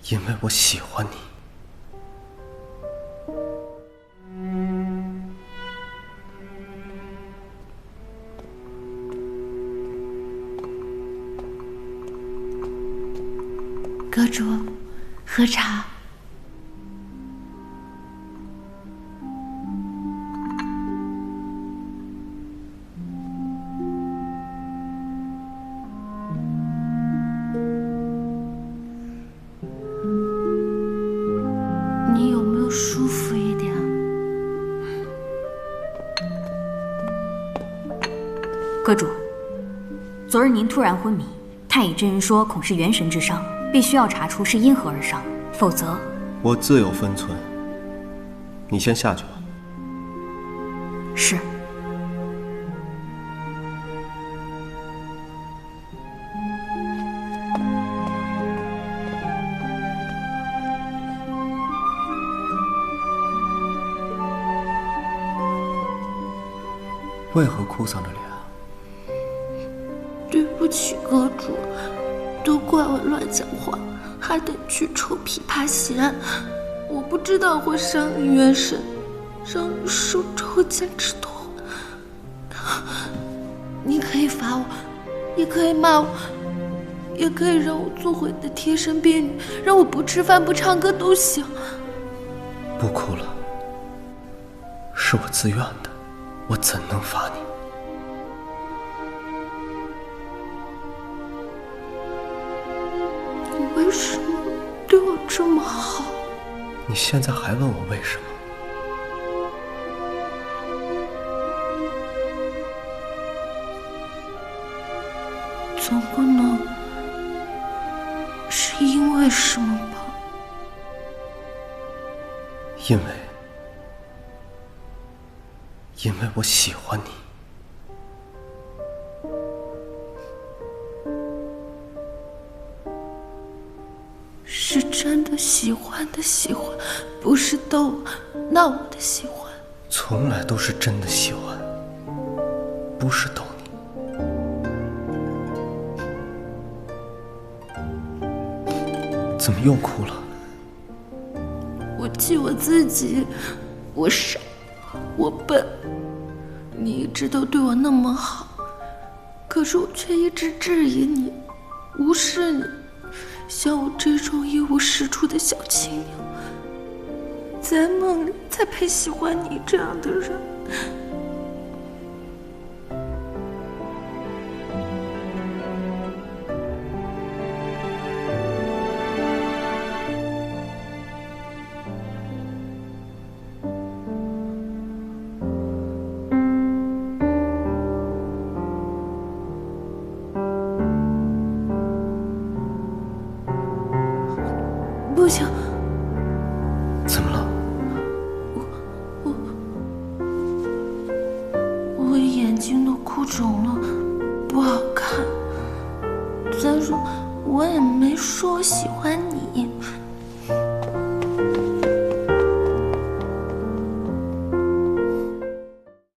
因为我喜欢你。阁主，喝茶。你有没有舒服一点？阁主，昨日您突然昏迷，太乙真人说恐是元神之伤。 必须要查出是因何而伤，否则我自有分寸。你先下去吧。是。为何哭丧着脸啊？对不起，阁主。 都怪我乱讲话，还得去抽琵琶弦。我不知道会伤你元神，让你手肘间之痛。你可以罚我，也可以骂我，也可以让我做回你的贴身婢女，让我不吃饭不唱歌都行。不哭了，是我自愿的，我怎能罚你？ 为什么对我这么好？你现在还问我为什么？总不能是因为什么吧？因为我喜欢你。 是真的喜欢的喜欢，不是逗我闹我的喜欢。从来都是真的喜欢，不是逗你。怎么又哭了？我气我自己，我傻，我笨。你一直都对我那么好，可是我却一直质疑你，无视你。 像我这种一无是处的小青鸟，在梦里才配喜欢你这样的人。不行，怎么了？我眼睛都哭肿了，不好看。再说，我也没说我喜欢你，